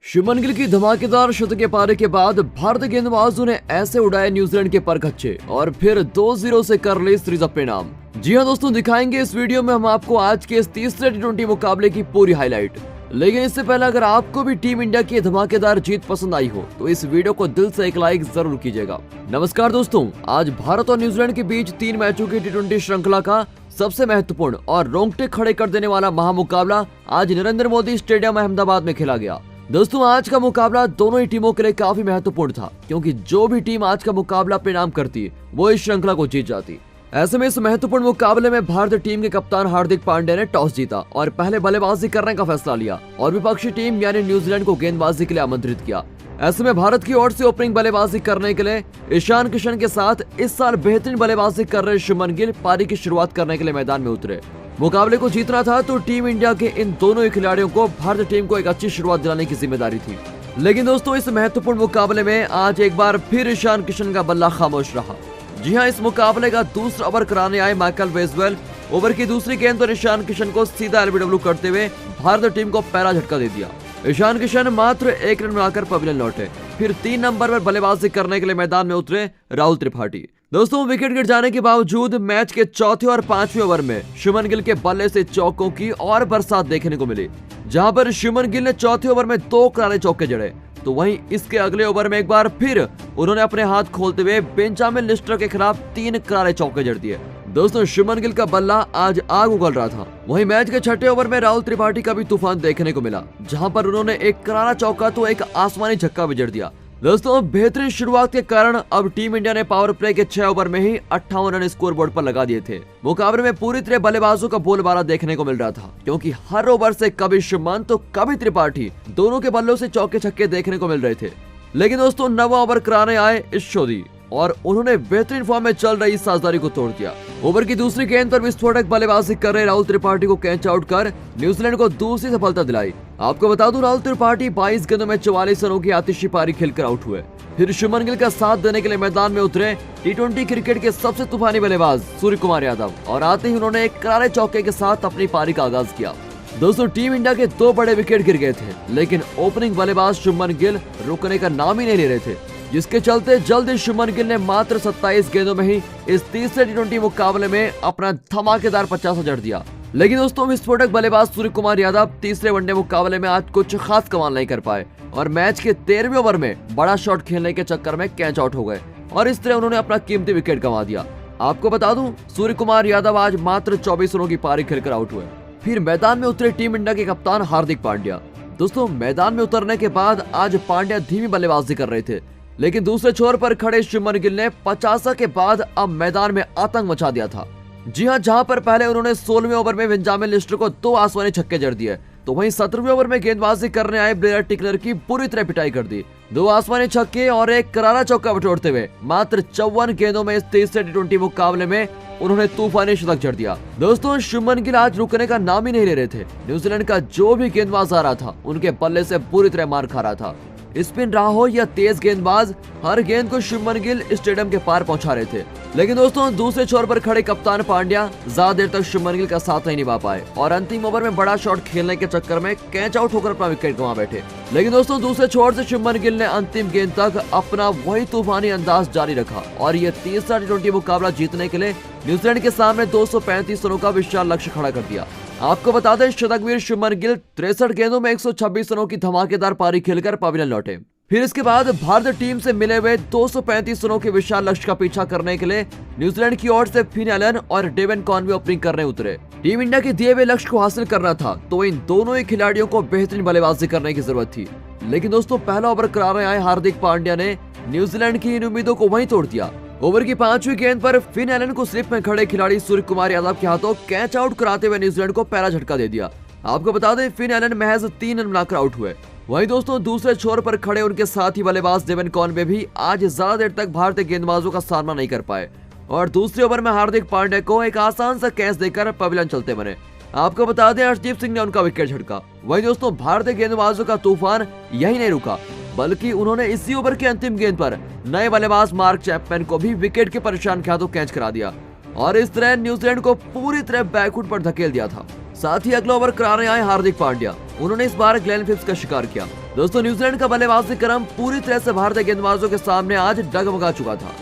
शुभमन गिल की धमाकेदार शतकीय पारी के बाद भारतीय गेंदबाजों ने ऐसे उड़ाए न्यूजीलैंड के परखच्चे और फिर 2-0 से कर ली सीरीज अपने नाम। जी हां दोस्तों, दिखाएंगे इस वीडियो में हम आपको आज के इस तीसरे टी20 मुकाबले की पूरी हाईलाइट। लेकिन इससे पहले अगर आपको भी टीम इंडिया की धमाकेदार जीत पसंद आई हो तो इस वीडियो को दिल से एक लाइक जरूर कीजिएगा। नमस्कार दोस्तों, आज भारत और न्यूजीलैंड के बीच 3 मैचों की टी20 श्रृंखला का सबसे महत्वपूर्ण और रोंगटे खड़े कर देने वाला महामुकाबला आज नरेंद्र मोदी स्टेडियम अहमदाबाद में खेला गया। दोस्तों, आज का मुकाबला दोनों ही टीमों के लिए काफी महत्वपूर्ण था, क्योंकि जो भी टीम आज का मुकाबला अपने नाम करती वो इस श्रृंखला को जीत जाती। ऐसे में इस महत्वपूर्ण मुकाबले में भारतीय टीम के कप्तान हार्दिक पांड्या ने टॉस जीता और पहले बल्लेबाजी करने का फैसला लिया और विपक्षी टीम यानी न्यूजीलैंड को गेंदबाजी के लिए आमंत्रित किया। ऐसे में भारत की ओर से ओपनिंग बल्लेबाजी करने के लिए ईशान किशन के साथ इस साल बेहतरीन बल्लेबाजी कर रहे शुभमन गिल पारी की शुरुआत करने के लिए मैदान में उतरे। मुकाबले को जीतना था तो टीम इंडिया के इन दोनों ही खिलाड़ियों को भारतीय टीम को एक अच्छी शुरुआत दिलाने की जिम्मेदारी थी। लेकिन दोस्तों, इस महत्वपूर्ण मुकाबले में आज एक बार फिर ईशान किशन का बल्ला खामोश रहा। जी हां, इस मुकाबले का दूसरा ओवर कराने आए माइकल बेसवेल ओवर की दूसरी गेंद पर ईशान किशन को सीधा एलबीडब्ल्यू करते हुए भारतीय टीम को पहला झटका दे दिया। ईशान किशन मात्र 1 रन बनाकर पवेलियन लौटे। फिर 3 नंबर पर बल्लेबाजी करने के लिए मैदान में उतरे राहुल त्रिपाठी। दोस्तों, विकेट गिर जाने के बावजूद मैच के चौथे और 5वें ओवर में शुभमन गिल के बल्ले से चौकों की और बरसात देखने को मिली, जहां पर शुभमन गिल ने चौथे ओवर में 2 करारे चौके जड़े, तो वहीं इसके अगले ओवर में एक बार फिर उन्होंने अपने हाथ खोलते हुए बेंजामिन लिस्टर के खिलाफ 3 करारे चौके जड़ दिए। दोस्तों, शुभमन गिल का बल्ला आज आग उगल रहा था। वहीं मैच के छठे ओवर में राहुल त्रिपाठी का भी तूफान देखने को मिला, जहां पर उन्होंने एक करारा चौका तो एक आसमानी छक्का भी जड़ दिया। दोस्तों, बेहतरीन शुरुआत के कारण अब टीम इंडिया ने पावर प्ले के 6 ओवर में ही 58 रन स्कोर बोर्ड पर लगा दिए थे। मुकाबले में पूरी तरह बल्लेबाजों का बोलबाला देखने को मिल रहा था, क्योंकि हर ओवर से कभी शुभमन तो कभी त्रिपाठी दोनों के बल्लों से चौके छक्के देखने को मिल रहे थे। लेकिन दोस्तों, 9वां ओवर कराने आए ईशोदी और उन्होंने बेहतरीन फॉर्म में चल रही साझेदारी को तोड़ दिया। ओवर की दूसरी गेंद पर विस्फोटक बल्लेबाजी कर रहे राहुल त्रिपाठी को कैच आउट कर न्यूजीलैंड को दूसरी सफलता दिलाई। आपको बता दूं, राहुल त्रिपाठी 22 गेंदों में 44 रनों की आतिशी पारी खेलकर आउट हुए। फिर शुभमन गिल का साथ देने के लिए मैदान में उतरे टी20 क्रिकेट के सबसे तूफानी बल्लेबाज सूर्य कुमार यादव और आते ही उन्होंने एक करारे चौके के साथ अपनी पारी का आगाज किया। दोस्तों, टीम इंडिया के 2 बड़े विकेट गिर गए थे, लेकिन ओपनिंग बल्लेबाज शुभमन गिल रुकने का नाम ही नहीं ले रहे थे, जिसके चलते जल्द ही शुभमन गिल ने मात्र 27 गेंदों में ही इस तीसरे टी20 मुकाबले में अपना धमाकेदार 50 जड़ दिया। लेकिन दोस्तों, विस्फोटक बल्लेबाज सूर्य कुमार यादव तीसरे वनडे मुकाबले में आज कुछ खास कमाल नहीं कर पाए और मैच के 13वें ओवर में बड़ा शॉट खेलने के चक्कर में कैच आउट हो गए और इस तरह उन्होंने अपना कीमती विकेट गंवा दिया। आपको बता दूं, सूर्य कुमार यादव आज मात्र 24 रनों की पारी खेलकर आउट हुए। फिर मैदान में उतरे टीम इंडिया के कप्तान हार्दिक पांड्या। दोस्तों, मैदान में उतरने के बाद आज पांड्या धीमी बल्लेबाजी कर रहे थे, लेकिन दूसरे छोर पर खड़े शुभमन गिल ने 50 के बाद अब मैदान में आतंक मचा दिया था। जी हां, जहां पर पहले उन्होंने 16वें ओवर में बेंजामिन लिस्टर को 2 आसमानी छक्के जड़ दिए, तो वहीं 17वें ओवर में गेंदबाजी करने आए ब्लेयर टिकलर की पूरी तरह पिटाई कर दी। 2 आसमानी छक्के और एक करारा चौका बटोरते हुए मात्र 54 गेंदों में इस तीसरे टी20 मुकाबले में उन्होंने तूफानी शतक जड़ दिया। दोस्तों, शुभमन गिल आज रुकने का नाम ही नहीं ले रहे थे। न्यूजीलैंड का जो भी गेंदबाज आ रहा था उनके बल्ले से पूरी तरह मार खा रहा था। स्पिन रहा हो या तेज गेंदबाज, हर गेंद को शुभमन गिल स्टेडियम के पार पहुंचा रहे थे। लेकिन दोस्तों, दूसरे छोर पर खड़े कप्तान पांड्या ज्यादा देर तक शुभमन गिल का साथ नहीं निभा पाए और अंतिम ओवर में बड़ा शॉट खेलने के चक्कर में कैच आउट होकर अपना विकेट गंवा बैठे। लेकिन दोस्तों, दूसरे छोर से शुभमन गिल ने अंतिम गेंद तक अपना वही तूफानी अंदाज जारी रखा और ये तीसरा टी20 मुकाबला जीतने के लिए न्यूजीलैंड के सामने 235 रनों का विशाल लक्ष्य खड़ा कर दिया। आपको बता दें, शतकवीर शुभमन गिल 63 गेंदों में 126 रनों की धमाकेदार पारी खेलकर पवेलियन लौटे। फिर इसके बाद भारतीय टीम से मिले हुए 235 रनों के विशाल लक्ष्य का पीछा करने के लिए न्यूजीलैंड की ओर से फिन एलन और डेवन कॉनवे ओपनिंग करने उतरे। टीम इंडिया के दिए हुए लक्ष्य को हासिल करना था तो इन दोनों ही खिलाड़ियों को बेहतरीन बल्लेबाजी करने की जरूरत थी। लेकिन दोस्तों, पहला ओवर कराने आए हार्दिक पांड्या ने न्यूजीलैंड की इन उम्मीदों को वहीं तोड़ दिया। ओवर की 5वीं गेंद पर फिन एलन को स्लिप में खड़े खिलाड़ी सूर्य कुमार यादव के हाथों कैच आउट कराते हुए न्यूजीलैंड को पहला झटका दे दिया। आपको बता दें, फिन एलन महज 3 रन बनाकर आउट हुए। वहीं दोस्तों, दूसरे छोर पर खड़े उनके साथी बल्लेबाज डेवन कॉनवे भी आज ज्यादा देर तक भारतीय गेंदबाजों का सामना नहीं कर पाए और दूसरे ओवर में हार्दिक पांड्या को एक आसान सा कैच देकर पवेलियन चलते बने। आपको बता दें, अर्शदीप सिंह ने उनका विकेट झटका। वहीं दोस्तों, भारतीय गेंदबाजों का तूफान यही नहीं रुका, बल्कि उन्होंने इसी ओवर के अंतिम गेंद पर नए बल्लेबाज मार्क चैपमैन को भी विकेट के परेशान हाथों कैच करा दिया और इस तरह न्यूजीलैंड को पूरी तरह बैकफुट पर धकेल दिया था। साथ ही अगला ओवर कराने आए हार्दिक पांड्या उन्होंने इस बार ग्लेन फिलिप्स का शिकार किया। दोस्तों न्यूजीलैंड का बल्लेबाजी क्रम पूरी तरह से भारतीय गेंदबाजों के सामने आज डगमगा चुका था।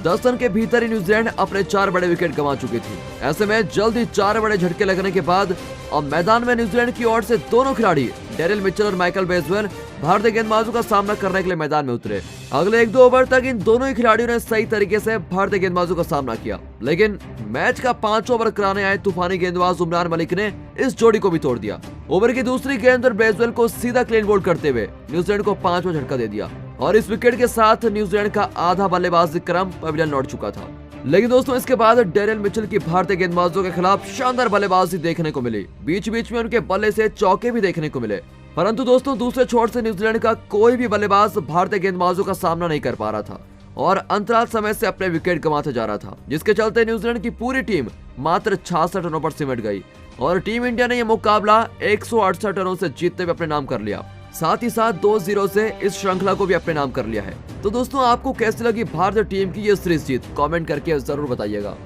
10 रन के भीतर ही न्यूजीलैंड अपने 4 बड़े विकेट गंवा चुकी थी। ऐसे में जल्द ही 4 बड़े झटके लगने के बाद अब मैदान में न्यूजीलैंड की ओर से दोनों खिलाड़ी डेरिल मिचेल और माइकल बेसवेल भारतीय गेंदबाजों का सामना करने के लिए मैदान में उतरे। अगले 1-2 ओवर तक इन दोनों ही खिलाड़ियों ने सही तरीके से भारतीय गेंदबाजों का सामना किया, लेकिन मैच का 5 ओवर कराने आए तूफानी गेंदबाज उमरान मलिक ने इस जोड़ी को भी तोड़ दिया। ओवर की दूसरी गेंद पर बेसवेल को सीधा क्लीन बोल्ड करते हुए न्यूजीलैंड को 5वां झटका दे दिया और इस विकेट के साथ न्यूजीलैंड का आधा बल्लेबाजी क्रम पवेलियन लौट चुका था। लेकिन दोस्तों इसके बाद डेरिल मिचेल की भारतीय गेंदबाजों के खिलाफ शानदार बल्लेबाजी देखने को मिली। बीच बीच में उनके बल्ले से चौके भी देखने को मिले, परंतु दोस्तों दूसरे छोर से न्यूजीलैंड का कोई भी बल्लेबाज भारतीय गेंदबाजों का सामना नहीं कर पा रहा था और अंतराल समय से अपने विकेट गंवाते जा रहा था, जिसके चलते न्यूजीलैंड की पूरी टीम मात्र 66 रनों पर सिमट गई और टीम इंडिया ने यह मुकाबला 168 रनों से जीतते हुए अपने नाम कर लिया। साथ ही साथ 2-0 से इस श्रृंखला को भी अपने नाम कर लिया है। तो दोस्तों आपको कैसी लगी भारतीय टीम की ये सीरीज जीत, कमेंट करके जरूर बताइएगा।